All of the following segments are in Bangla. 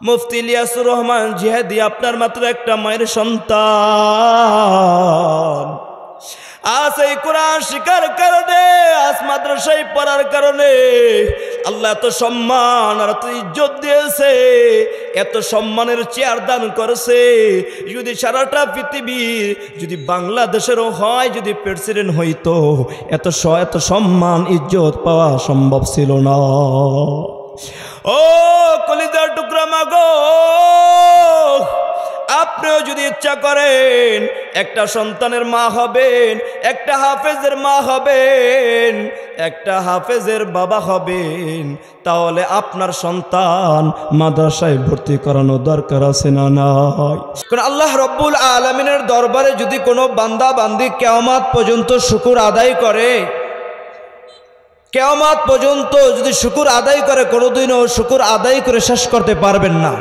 মুফতি ইলিয়াসুর রহমান জিহাদি আপনার মাত্র একটা মায়ের সন্তান। আজ এই কোরআন শিখার কারণে, আজ মাদ্রাসায় পড়ার কারণে আল্লাহ এত সম্মান আর এত ইজ্জত দিয়েছে, এত সম্মানের চেয়ার দান করেছে। যদি সারাটা পৃথিবী, যদি বাংলাদেশেরও হয়, যদি প্রেসিডেন্ট হইতো, এত সম্মান ইজ্জত পাওয়া সম্ভব ছিল না। ও কলিজার টুকরা মাগো, আপনিও যদি ইচ্ছা করেন একটা সন্তানের মা হবেন, একটা হাফেজের মা হবেন, একটা হাফেজের বাবা হবেন, তাহলে আপনার সন্তান মাদ্রাসায় ভর্তি করানো দরকার আছে না নাই? কারণ আল্লাহ রব্বুল আলামিনের দরবারে যদি কোনো বান্দা বান্দি কিয়ামত পর্যন্ত শুকর আদায় করে, কিয়ামত পর্যন্ত যদি শুকর আদায় করে, কোনোদিনও শুকর আদায় করে শেষ করতে পারবেন না।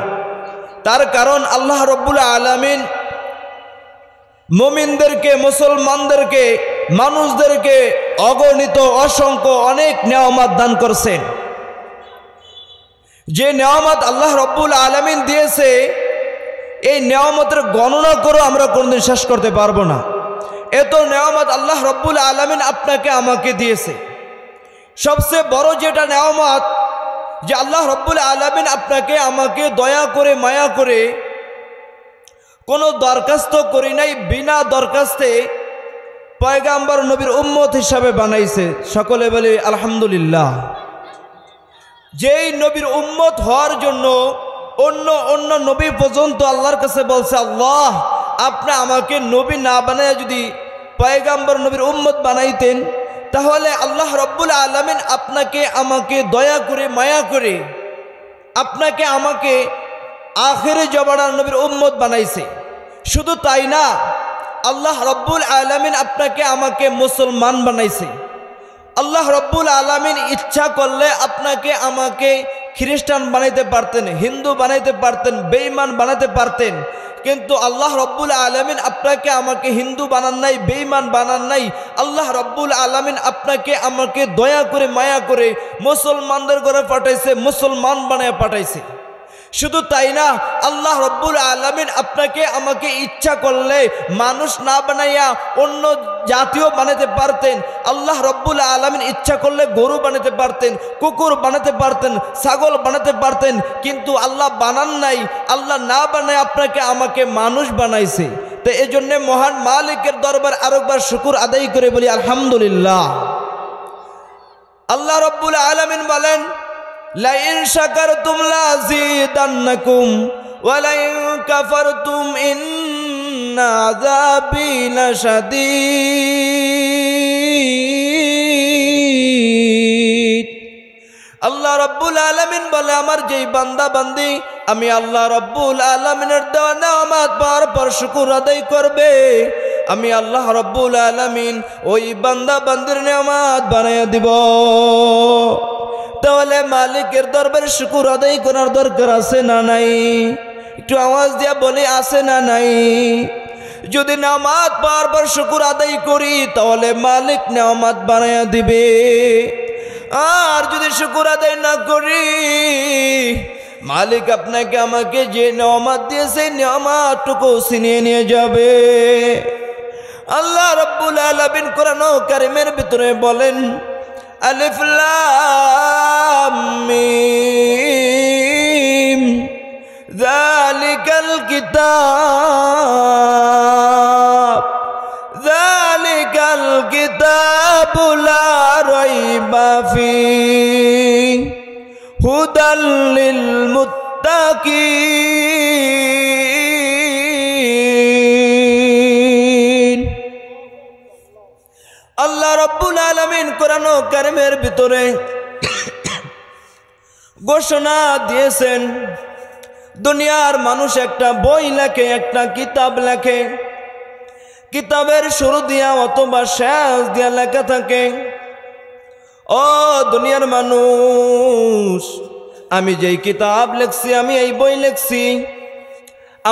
তার কারণ আল্লাহ রব্বুল আলামিন মুমিনদেরকে, মুসলমানদেরকে, মানুষদেরকে অগণিত অসংখ্য অনেক নেয়ামত দান করছেন। যে নেয়ামত আল্লাহ রব্বুল আলামিন দিয়েছে, এই নেয়ামতের গণনা করে আমরা কোনোদিন শেষ করতে পারবো না। এত নেয়ামত আল্লাহ রব্বুল আলামিন আপনাকে আমাকে দিয়েছে। সবচেয়ে বড় যেটা নেয়ামত, যে আল্লাহ রব্বুল আলামিন আপনাকে আমাকে দয়া করে, মায়া করে, কোনো দরখাস্ত করি নাই, বিনা দরখাস্তে পয়গাম্বর নবীর উম্মত হিসাবে বানাইছে। সকলে বলি আলহামদুলিল্লাহ। যেই নবীর উম্মত হওয়ার জন্য অন্য নবী পর্যন্ত আল্লাহর কাছে বলছে, আল্লাহ আপনি আমাকে নবী না বানায় যদি পয়গাম্বর নবীর উম্মত বানাইতেন, তাহলে আল্লাহ রব্বুল আলামিন আপনাকে আমাকে দয়া করে, মায়া করে আপনাকে আমাকে আখিরে জমানার নবীর উম্মত বানাইছে। শুধু তাই না, আল্লাহ রব্বুল আলামিন আপনাকে আমাকে মুসলমান বানাইছে। আল্লাহ রব্বুল আলামিন ইচ্ছা করলে আপনাকে আমাকে খ্রিস্টান বানাইতে পারতেন, হিন্দু বানাইতে পারতেন, বেঈমান বানাতে পারতেন, কিন্তু আল্লাহ রব্বুল আলামিন আপনাকে আমাকে হিন্দু বানান নাই, বেঈমান বানান নাই। আল্লাহ রব্বুল আলামিন আপনাকে আমাকে দয়া করে, মায়া করে মুসলমানদের ঘরে পাঠাইছে, মুসলমান বানায় পাঠাইছে। শুধু তাই না, আল্লাহ রব্বুল আলামিন আপনাকে আমাকে ইচ্ছা করলে মানুষ না বানাইয়া অন্য জাতীয় বানাতে পারতেন। আল্লাহ রব্বুল আলামিন ইচ্ছা করলে গরু বানাতে পারতেন, কুকুর বানাতে পারতেন, ছাগল বানাতে পারতেন, কিন্তু আল্লাহ বানান নাই। আল্লাহ না বানায় আপনাকে আমাকে মানুষ বানাইছে। তো এই জন্যে মহান মালিকের দরবার আরেকবার শুকর আদায় করে বলি আলহামদুলিল্লাহ। আল্লাহ রব্বুল আলামিন বলেন, লাইন শাকারতুম লাযীদান্নাকুম ওয়া লাইন কাফারতুম ইন্না আযাবি লাশাদীদ। আল্লাহ রব্বুল আলামিন বলে, আমার যেই বান্দা বান্দি আমি আল্লাহ রব্বুল আলামিনের দেওয়া নেয়ামত পাওয়ার পর শুকর আদায় করবে, আমি আল্লাহ রব্বুল আলামিন ওই বান্দা বান্দির নেয়ামত বানাইয়া দিব। তাহলে মালিকের দরবারে শুকর আদায় করার দরকার আছে না নাই? একটু আওয়াজ দিয়া বলি, আছে না নাই? যদি নেয়ামত পাওয়ার পর শুকর আদায় করি, তাহলে মালিক নেয়ামত বানাইয়া দিবে। আর যদি শুকর আদায় না করি, মালিক আপনাকে আমাকে যে নেয়ামত দিয়েছে, নেয়ামতটুকু ছিনিয়ে নিয়ে যাবে। আল্লাহ রাব্বুল আলামিন কোরআন কারীমের ভিতরে বলেন, আলিফ লাম মিম যালিকাল কিতাবু লা রাইবা ফীহি হুদাল লিল মুত্তাকিন। আল্লাহ রাব্বুল আলামিন কোরআন কারীমের ভিতরে ঘোষণা দিয়েছেন, দুনিয়ার মানুষ একটা বই লেখে, একটা কিতাব লেখে, কিতাবের শুরু দিয়া অথবা শেষ দিয়া লেখা থাকে, ও দুনিয়ার মানুষ, আমি যেই কিতাব লিখছি, আমি এই বই লিখছি,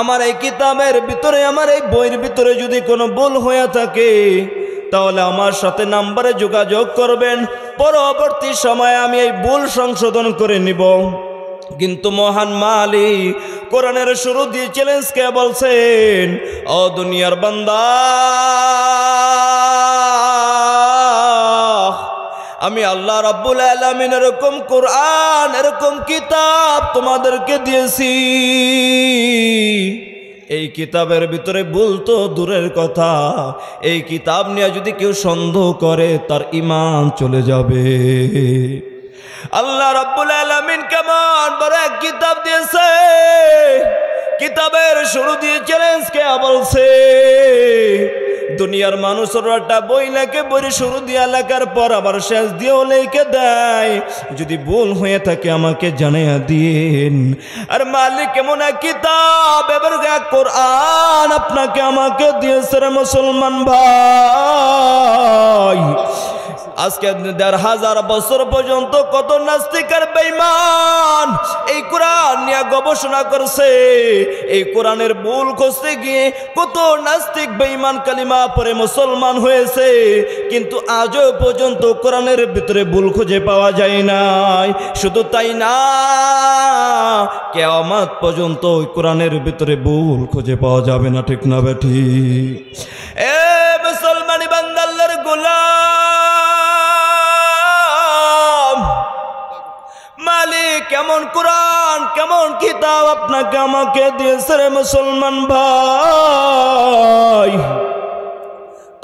আমার এই কিতাবের ভিতরে, আমার এই বইয়ের ভিতরে যদি কোনো ভুল হয়ে থাকে, তাহলে আমার সাথে নাম্বারে যোগাযোগ করবেন। পরবর্তী সময়ে আমি এই ভুল সংশোধন করে নিব। কিন্তু মহান মালিক কোরআনের শুরু দিয়ে চ্যালেঞ্জকে বলছেন, ও দুনিয়ার বান্দা, আমি আল্লাহ রাব্বুল আলামিন এরকম কোরআন, এরকম কিতাব তোমাদেরকে দিয়েছি। এই কিতাবের ভিতরে ভুল তো দূরের কথা, এই কিতাব নিয়ে যদি কেউ সন্দেহ করে তার ঈমান চলে যাবে। আল্লাহ রাব্বুল আলামিন কেমন বড় এক কিতাব দিয়েছে, কিতাবের শুরু দিয়ে চ্যালেঞ্জ কে বলছে, দুনিয়ার মানুষের একটা বই লেখে, বই শুরু দিয়ে লেখার পর আবার শেষ দিয়েও লিখে দেয়, যদি ভুল হয়ে থাকে আমাকে জানিয়ে দিন। আর মালিক এমন এক কিতাব, এবার এক কোরআন আপনাকে আমাকে দিয়েছে রে মুসলমান ভাই। আজকে ১,৫০০ বছর পর্যন্ত কত নাস্তিক আর বেঈমান এই কোরআন নিয়ে গবেষণা করছে, এই কোরআনের ভুল খুঁজতে গিয়ে কত নাস্তিক বেঈমান কালিমা পড়ে মুসলমান হয়েছে, কিন্তু আজও পর্যন্ত কোরআনের ভিতরে ভুল খুঁজে পাওয়া যায় নাই। শুধু তাই না, কিয়ামত পর্যন্ত ওই কোরআনের ভিতরে ভুল খুঁজে পাওয়া যাবে না, ঠিক না বেঠি? এ মুসলমানি বান্দা, আল্লাহর গোলাম, মালিক কেমন কোরআন, কেমন কিতাব আপনাকে আমাকে দিয়েছে রে মুসলমান ভাই।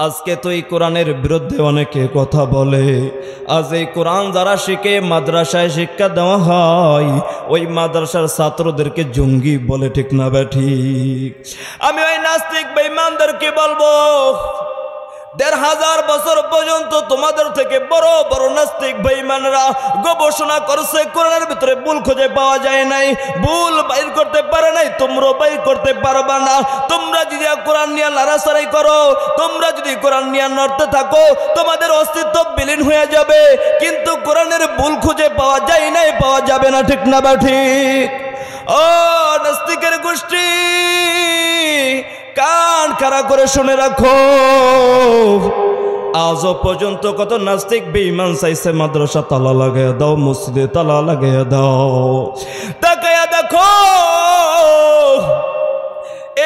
আজকে তো এই কোরআনের বিরুদ্ধে অনেকে কথা বলে। আজ এই কোরআন যারা শিখে, মাদ্রাসায় শিক্ষা দেওয়া হয়, ওই মাদ্রাসার ছাত্রদেরকে জঙ্গি বলে, ঠিক না ঠিক? আমি ওই নাস্তিক বেঈমানদেরকে বলবো, ১,৫০০ বছর পর্যন্ত তোমাদের থেকে বড় বড় নাস্তিক বেঈমানরা গবেষণা করছে, কোরআনের ভিতরে ভুল খুঁজে পাওয়া যায় নাই, ভুল বাইর করতে পারে নাই, তোমরা বাইর করতে পারবা না। তোমরা যদি কোরআন নিয়ে লড়াচড়াই করো, তোমরা যদি কোরআন নিয়ে নড়তে থাকো, তোমাদের অস্তিত্ব বিলীন হয়ে যাবে। কিন্তু কোরআনের ভুল খুঁজে পাওয়া যায় নাই, পাওয়া যাবে না, ঠিক না বা ঠিক? ও নাস্তিকের গোষ্ঠী, কান খাড়া করে শুনে রাখো, আজও পর্যন্ত কত নাস্তিক বেঈমান চাইছে মাদ্রাসা তালা লাগাইয়া দাও, মসজিদে তালা লাগাইয়া দাও। তাকায়া দেখো,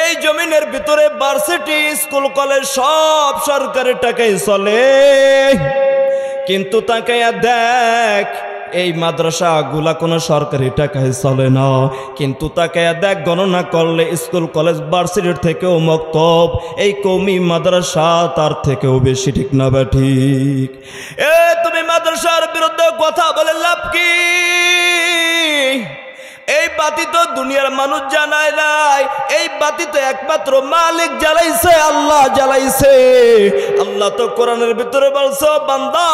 এই জমিনের ভিতরে ভার্সিটি, স্কুল, কলেজ সব সরকারের টাকায় চলে, কিন্তু তাকায়া দেখ এই মাদ্রাসা গুলা কোনো সরকারি টাকায় চলে না। কিন্তু তাকে দেখ, গণনা করলে স্কুল, কলেজ, ভার্সিটির থেকেও মক্তব এই কওমি মাদ্রাসা তার থেকেও বেশি, ঠিক না বা ঠিক? এ তুমি মাদ্রাসার বিরুদ্ধে কথা বলে লাভ কি? এই বাতি তো দুনিয়ার মানুষ জ্বালায় নাই, এই বাতি তো একমাত্র মালিক জ্বালাইছে, আল্লাহ জ্বালাইছে। আল্লাহ তো কোরআনের ভিতরে বলছো, বান্দা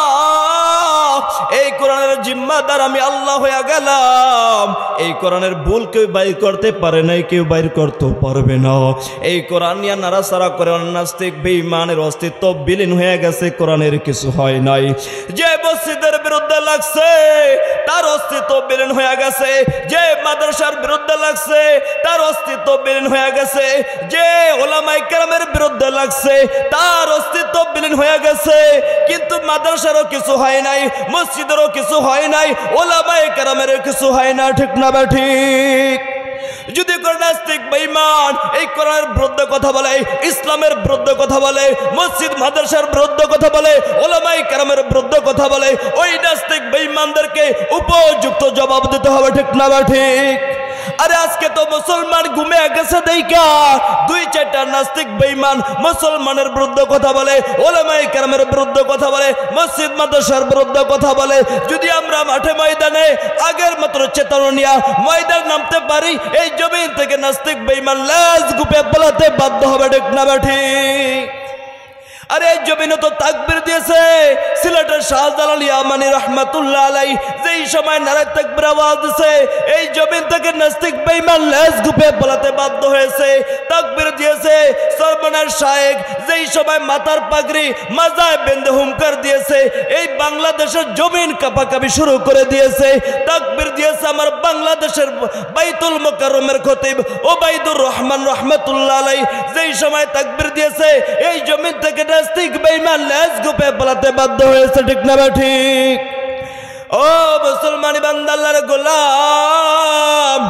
এই কোরআনের জিম্মাদার আমি আল্লাহ হয়ে গেলাম। এই কোরআনের ভুল কেউ বাইর করতে পারে নাই, কেউ বাইর করতে পারবে না। এই কোরআন নিয়ে নাড়াচাড়া করে নাস্তিক বেঈমানের অস্তিত্ব বিলীন হয়ে গেছে, কোরআনের কিছু হয় নাই। যে মসজিদের বিরুদ্ধে লাগছে তার অস্তিত্ব বিলীন হয়ে গেছে, যে মাদ্রাসার বিরুদ্ধে লাগছে তার অস্তিত্ব বিলীন হয়ে গেছে, যে ওলামায়ে কেরামের বিরুদ্ধে লাগছে তার অস্তিত্ব বিলীন হয়ে গেছে। কিন্তু মাদ্রাসারও কিছু হয় নাই, মসজিদেরও কিছু হয় নাই, ওলামায়ে কেরামেরও কিছু হয় না, ঠিক না বা ঠিক? যদি কোন নাস্তিক বেঈমান এই কোরআনের বিরুদ্ধে কথা বলে, ইসলামের বিরুদ্ধে কথা বলে, মসজিদ মাদ্রাসার বিরুদ্ধে কথা বলে, ওলামায়ে কেরামের বিরুদ্ধে কথা বলে, ওই নাস্তিক বেঈমানদেরকে উপযুক্ত জবাব দিতে হবে, ঠিক না বা ঠিক? আরে আজকে তো মুসলমান ঘুমে গেছে দেখা ২-৪টা নাস্তিক বেঈমান মুসলমানের বিরুদ্ধে কথা বলে, ওলামায়ে কেরামের বিরুদ্ধে কথা বলে, মসজিদ মাদ্রাসার বিরুদ্ধে কথা বলে। যদি আমরা মাঠে ময়দানে আগের মতো চেতনা নিয়ে ময়দান নামতে পারি, এই জমিন থেকে নাস্তিক বেঈমান লাশ গুপে পালাতে বাধ্য হবে, ঠিক না বা ঠিক? আরে এই জমিনে তো তাকবীর দিয়েছে সিলেটের শাহজালাল ইয়ামানী রাহমাতুল্লাহ আলাইহি, যেই সময় নারায়ে তাকবীর আওয়াজ দিয়েছে এই জমিন থেকে নাস্তিক বেঈমান লাশ গুপে পালাতে বাধ্য হয়েছে। তাকবীর দিয়েছে সরমনার শায়েখ, যেই সময় মাথার পাগড়ি মাজায় বেঁধে হুঙ্কার দিয়েছে এই বাংলাদেশের জমিন কাঁপাকাঁপি শুরু করে দিয়েছে। তাকবীর দিয়েছে আমার বাংলাদেশের বাইতুল মুকাররমের খতিব ওবাইদুর রহমান রাহমাতুল্লাহ আলাইহি, যেই সময় তাকবীর দিয়েছে এই জমিন থেকে নাস্তিক বেঈমান লাশ গুপে পালাতে বাধ্য হয়েছে, ঠিক না বা ঠিক? ও মুসলমানি বান্দা আল্লাহর গোলাম,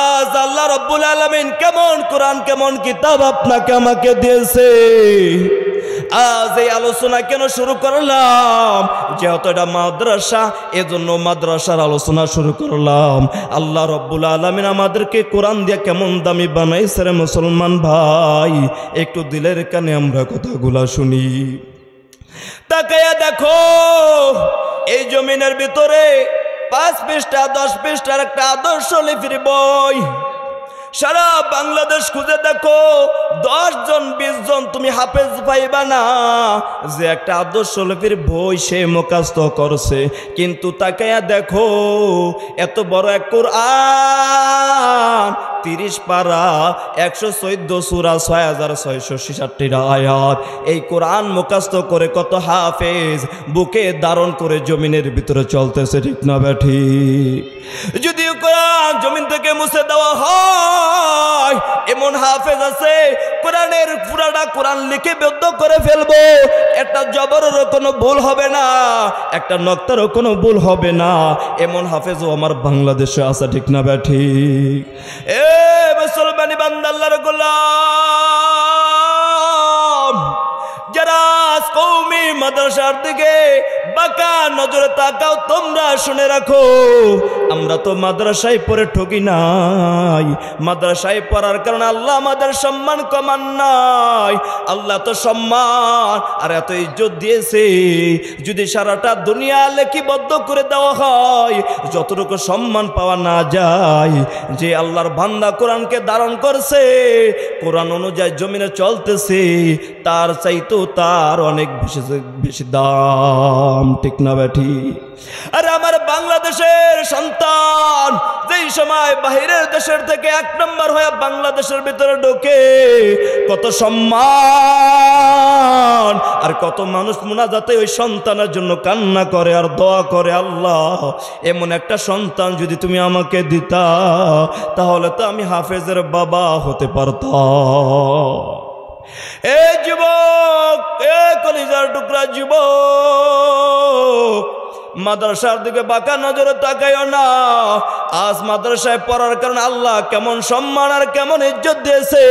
আজ আল্লাহ রাব্বুল আলামিন কেমন কোরআন, কেমন কিতাব আপনাকে আমাকে দিয়েছে। আজ এই আলোচনা কেন শুরু করলাম? যেহেতু এটা মাদ্রাসা, এজন্য মাদ্রাসার আলোচনা শুরু করলাম। আল্লাহ রাব্বুল আলামিন আমাদেরকে কোরআন দিয়ে কেমন দামি বানাইছে রে মুসলমান ভাই, একটু দিলের কানে আমরা কথাগুলা শুনি। তাকায়া দেখো, এই জমিনের ভিতরে 5 পৃষ্ঠা 10 পৃষ্ঠার একটা আদর্শ লিপির বই, সারা বাংলাদেশ খুঁজে দেখো 10 জন 20 জন তুমি হাফেজ পাইবা না যে একটা আদর্শ লিপির বই সে মুখস্থ করছে। কিন্তু তাকায়া দেখো, এত বড় এক কোরআন, 30 পারা, 114 সূরা, 6666 আয়াত, এই কোরআন মুখস্থ করে কত হাফেজ বুকে ধারণ করে জমিনের ভিতরে চলতেছে, ঠিক না বেঠি? যদিও কোরআন জমিন থেকে মুছে দেওয়া হয়, এমন হাফেজ আছে কোরআনের পুরাটা কোরআন লিখে বদ্ধ করে ফেলবো, একটা জবরেরও কোনো ভুল হবে না, একটা নক্তারও কোনো ভুল হবে না, এমন হাফেজও আমার বাংলাদেশে আছে, ঠিক না বেঠি? এ মুসলমানি বান্দা আল্লাহর গোলাম, যারা কওমি মাদ্রাসার দিকে বাঁকা নজরে তাকাও, তোমরা শুনে রাখো, আমরা তো মাদ্রাসায় পড়ে ঠকি নাই। মাদ্রাসায় পড়ার কারণে আল্লাহ আমাদের সম্মান কমান নাই। আল্লাহ তো সম্মান আর এত ইজ্জত দিয়েছে, যদি সারাটা দুনিয়া লিপিবদ্ধ করে দেওয়া হয়, যতটুকু সম্মান পাওয়া না যায়, যে আল্লাহর বান্দা কোরআনকে ধারণ করছে, কোরআন অনুযায়ী জমিনে চলতেছে, তার চাইতো তার অনেক বেশি দাম, ঠিক না বেঠি? আর আমার বাংলাদেশের সন্তান যেই সময় বাহিরের দেশের থেকে 1 নম্বর হয়ে বাংলাদেশের ভিতরে ঢোকে, কত সম্মান, আর কত মানুষ মুনাজাতে ওই সন্তানের জন্য কান্না করে আর দোয়া করে, আল্লাহ এমন একটা সন্তান যদি তুমি আমাকে দিতা, তাহলে তো আমি হাফেজের বাবা হতে পারতাম। এ যুবক, এ কলিজার টুকরা যুবক, মাদ্রাসার দিকে বাঁকা নজরে তাকাইও না। আজ মাদ্রাসায় পড়ার কারণে আল্লাহ কেমন সম্মান আর কেমন ইজ্জত দিয়েছে।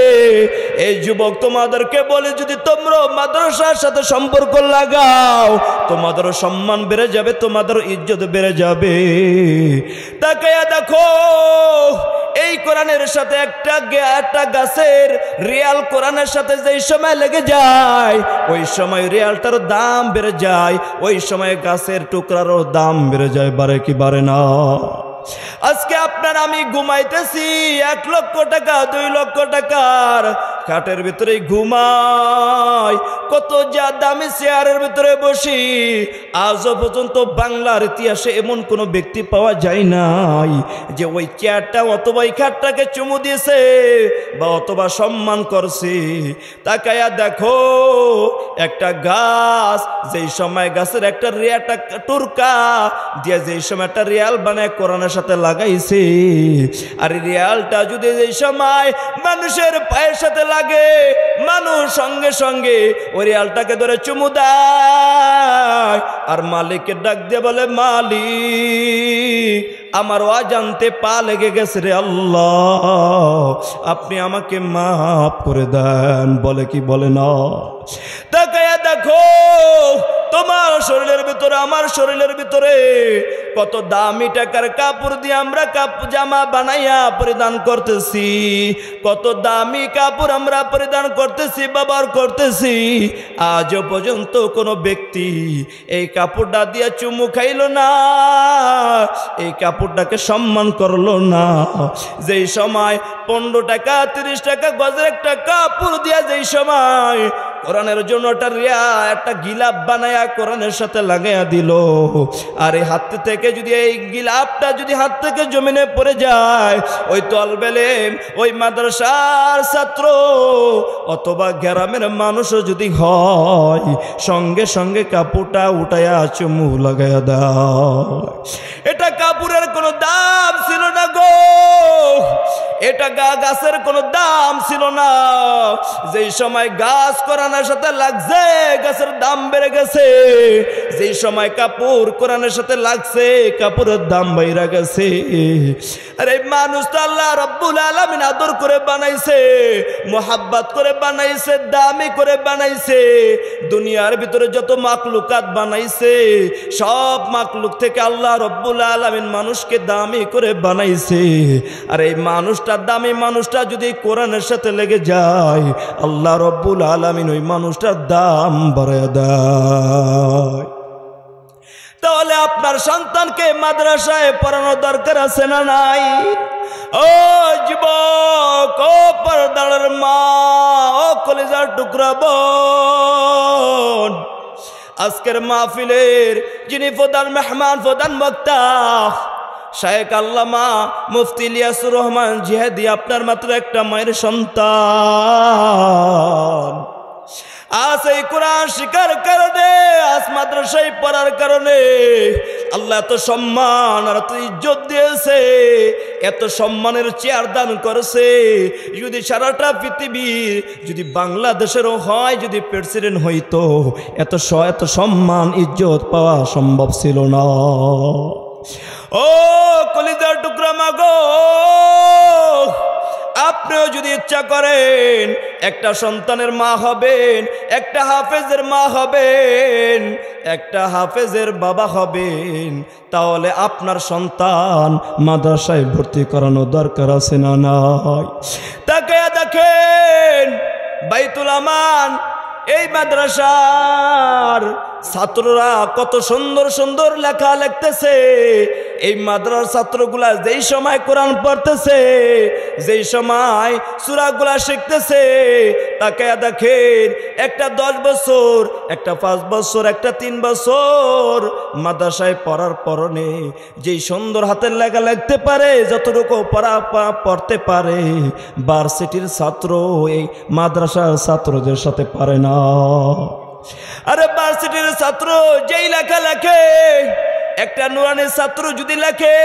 এই যুবক তোমাদেরকে বলে, যদি তোমরা মাদ্রাসার সাথে সম্পর্ক লাগাও, তোমাদেরও সম্মান বেড়ে যাবে, তোমাদেরও ইজ্জত বেড়ে যাবে। তাকাইয়া দেখো, এই কোরআনের সাথে একটা গাছের রিয়াল কোরআনের সাথে যেই সময় লেগে যায়, ওই সময় রিয়ালটার দাম বেড়ে যায়, ওই সময় গাছের টুকরারও দাম বেড়ে যায়, বাড়ে কি বাড়ে না? আজকে আপনার আমি ঘুমাইতেছি 1 লক্ষ টাকা 2 লক্ষ টাকার খাটের ভিতরে ঘুমাই, কত যা দামি চেয়ারের ভিতরে বসি, আজও পর্যন্ত বাংলার ইতিহাসে এমন কোনো ব্যক্তি পাওয়া যায় নাই যে ওই চেয়ারটা অথবা এই খাটটাকে চুমু দিয়েছে বা অথবা সম্মান করছে। তাকায়া দেখো, একটা গাছ, যেই সময় গাছের একটা টুরকা দিয়ে যেই সময় একটা রিয়াল বানায় কোরআনের সাথে লাগাইছে, আর রিয়ালটা যদি যেই সময় মানুষের পায়ের সাথে লাগে, মানুষ সঙ্গে সঙ্গে ওই রিয়ালটাকে ধরে চুমু দেয়, আর মালিকের ডাক দিয়ে বলে, মালিক আমার অজান্তে পা লেগে গেছে রে আল্লাহ, আপনি আমাকে মাফ করে দেন। বলে কি বলে না? তাকায়া দেখো, তোমার শরীরের ভিতরে আমার শরীরের ভিতরে কত দামি টাকার কাপড় দিয়ে আমরা জামা বানাইয়া পরিধান করতেছি, কত দামি কাপড় আমরা পরিধান করতেছি, ব্যবহার করতেছি। আজও পর্যন্ত কোনো ব্যক্তি এই কাপড়টা দিয়ে চুমু খাইল না, এই কাপড়টাকে সম্মান করলো না। যেই সময় 15 টাকা 30 টাকা গজের একটা কাপড় দিয়া যেই সময় কোরআনের জন্য একটা গিলাপ বানায়া কোরআনের সাথে লাগাইয়া দিল, আর এই হাত থেকে যদি এই গিলাপটা যদি হাত থেকে জমিনে পড়ে যায়, ওই তলবেলে ওই মাদ্রাসার ছাত্র অথবা গ্রামের মানুষও যদি হয়, সঙ্গে সঙ্গে কাপড়টা উঠাইয়া চুমু লাগাইয়া দেয়। এটা কাপড়ের কোনো দাম ছিল না গো, এটা গাছের কোনো দাম ছিল না। যেই সময় গাছ কোরআনের সাথে লাগছে গাছের দাম বেড়ে গেছে, যেই সময় কাপড় কোরআনের সাথে লাগছে কাপড়ের দাম বাইরে গেছে। আরে মানুষটা আল্লাহ রাব্বুল আলামিন আদর করে বানাইছে, মোহাব্বত করে বানাইছে, দামি করে বানাইছে। দুনিয়ার ভিতরে যত মাখলুকাত বানাইছে সব মাখলুক থেকে আল্লাহ রাব্বুল আলামিন মানুষকে দামি করে বানাইছে। আর এই মানুষটা দামি মানুষটা যদি কোরআনের সাথে লেগে যায় আল্লাহ রাব্বুল আলামিন ওই মানুষটার দাম বাড়ায় দেয়। তাহলে আপনার সন্তানকে মাদ্রাসায় পড়ানোর দরকার আছে না নাই? ও যুবক, ও পর্দার মা, ও কলিজার টুকরা বোন, আজকের মাহফিলের যিনি প্রধান মেহমান, প্রধান বক্তা শায়েখ আল্লামা মুফতি ইলিয়াসুর রহমান জিহাদি আপনার মাত্র একটা মায়ের সন্তান। আজ এই কোরআন শিখার কারণে, আজ মাদ্রাসায় পড়ার কারণে আল্লাহ এত সম্মান আর এত ইজ্জত দিয়েছে, এত সম্মানের চেয়ার দান করেছে। যদি সারাটা পৃথিবীর, যদি বাংলাদেশেরও হয়, যদি প্রেসিডেন্ট হইতো এত সম্মান ইজ্জত পাওয়া সম্ভব ছিল না। ও কলিজার টুকরা মাগো, আপনিও যদি ইচ্ছা করেন একটা সন্তানের মা হবেন, একটা হাফেজের মা হবেন, একটা হাফেজের বাবা হবেন, তাহলে আপনার সন্তান মাদ্রাসায় ভর্তি করানো দরকার আছে না নাই? তাকে দেখেন বাইতুল আমান এই মাদ্রাসার ছাত্ররা কত সুন্দর সুন্দর লেখা লিখতেছে। এই মাদ্রাসার ছাত্রগুলা যেই সময় কোরআন পড়তেছে, যেই সময় সূরাগুলা শিখতেছে, তাকে দেখেন একটা 10 বছর, একটা 5 বছর, একটা 3 বছর মাদ্রাসায় পড়ার পরনে যেই সুন্দর হাতের লেখা লিখতে পারে, যতটুকু পড়তে পারে, ভার্সিটির ছাত্র এই মাদ্রাসার ছাত্রদের সাথে পারে না। আরে ভার্সিটির ছাত্র যেই লেখা লেখে, একটা নুরানির ছাত্র যদি লেখে,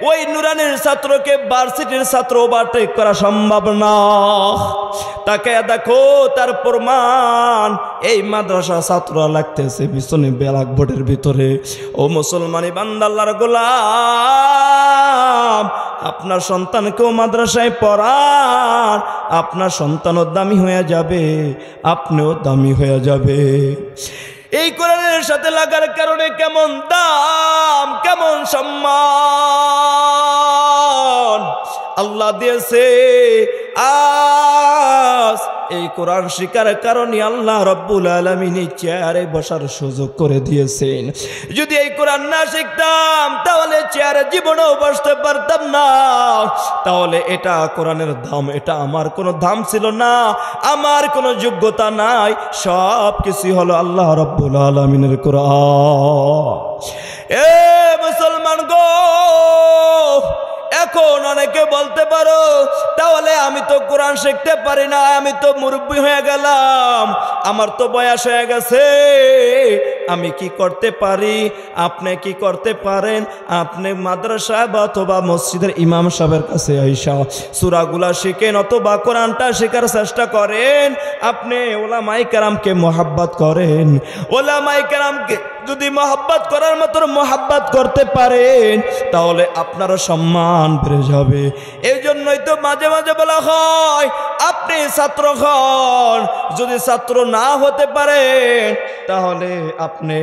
ওই নুরানির ছাত্রকে ভার্সিটির ছাত্র ওভারটেক করা সম্ভব না। তাকে দেখো, তার প্রমাণ এই মাদ্রাসা ছাত্ররা লাগতেছে পিছনে ব্ল্যাকবোর্ডের ভিতরে। ও মুসলমানি বান্দা আল্লাহর গোলাম, আপনার সন্তানকেও মাদ্রাসায় পড়ান, আপনার সন্তানও দামি হয়ে যাবে, আপনিও দামি হয়ে যাবে। এই কোরআনের সাথে লাগার কারণে কেমন দাম, কেমন সম্মান আল্লাহ দিয়েছে। আজ এই কোরআন শিখার কারণে আল্লাহ রাব্বুল আলামিন চেয়ারে বসার সুযোগ করে দিয়েছেন। যদি এই কোরআন না শিখতাম তাহলে চেয়ারে জীবনেও বসতে পারতাম না। তাহলে এটা কোরআনের দাম, এটা আমার কোনো দাম ছিল না, আমার কোনো যোগ্যতা নাই, সব কিছু হলো আল্লাহ রাব্বুল আলামিনের কোরআন। এ মুসলমান গো, এখন অনেকে বলতে পারো তাহলে আমি তো কোরআন শিখতে পারি না, আমি তো মুরব্বি হয়ে গেলাম, আমার তো বয়স হয়ে গেছে, আমি কি করতে পারি? আপনি কি করতে পারেন? আপনি মাদ্রাসা অথবা মসজিদের ইমাম সাহেবের কাছে আইসা সূরাগুলা শিখেন অথবা কোরআনটা শেখার চেষ্টা করেন। আপনি ওলামায়ে কেরামকে মোহাব্বত করেন, ওলামায়ে কেরামকে যদি মোহাব্বত করার মতো মোহাব্বত করতে পারেন তাহলে আপনারও সম্মান বেড়ে যাবে। এই জন্যই তো মাঝে মাঝে বলা হয় আপনি ছাত্র হন, যদি ছাত্র না হতে পারেন তাহলে আপনি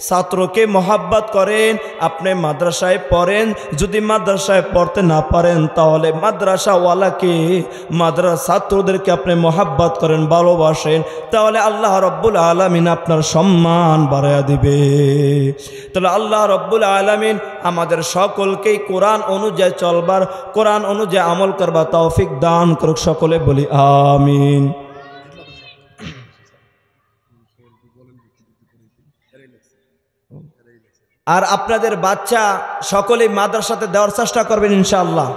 ছাত্রকে মোহাব্বত করেন, আপনি মাদ্রাসায় পড়েন, যদি মাদ্রাসায় পড়তে না পারেন তাহলে মাদ্রাসাওয়ালাকে, মাদ্রাসা ছাত্রদেরকে আপনি মোহাব্বত করেন, ভালোবাসেন, তাহলে আল্লাহ রাব্বুল আলামিন আপনার সম্মান বাড়ায়া দিবে। তাহলে আল্লাহ রাব্বুল আলামিন আমাদের সকলকেই কোরআন অনুযায়ী চলবার, কোরআন অনুযায়ী আমল করবার তৌফিক দান করুক। সকলে বলি আমিন। আর আপনাদের বাচ্চা সকলেই মাদ্রাসাতে দেওয়ার চেষ্টা করবেন ইনশাআল্লাহ।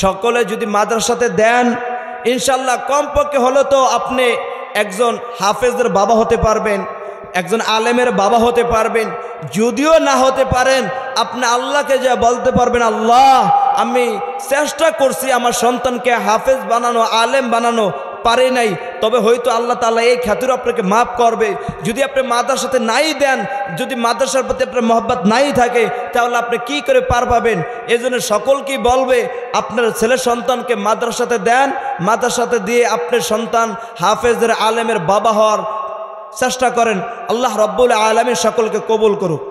সকলে যদি মাদ্রাসাতে দেন ইনশাআল্লাহ কমপক্ষে হলো তো আপনি একজন হাফেজের বাবা হতে পারবেন, একজন আলেমের বাবা হতে পারবেন। যদিও না হতে পারেন আপনি আল্লাহকে যা বলতে পারবেন, আল্লাহ আমি চেষ্টা করছি আমার সন্তানকে হাফেজ বানানো, আলেম বানানো, পারে নাই, তবে হয়তো আল্লাহ তাআলা এই খাতির আপনাকে মাফ করবে। যদি আপনি মাদ্রাসাতে নাই দেন, যদি মাদ্রাসার প্রতি আপনার মহব্বত নাই থাকে, তাহলে আপনি কি করে পার পাবেন? এই জন্য সকলকেই বলবে আপনার ছেলে সন্তানকে মাদ্রাসাতে দেন, মাদ্রাসাতে দিয়ে আপনার সন্তান হাফেজের, আলেমের বাবা হওয়ার চেষ্টা করেন। আল্লাহ রব্বুল আলামিন সকলকে কবুল করুক।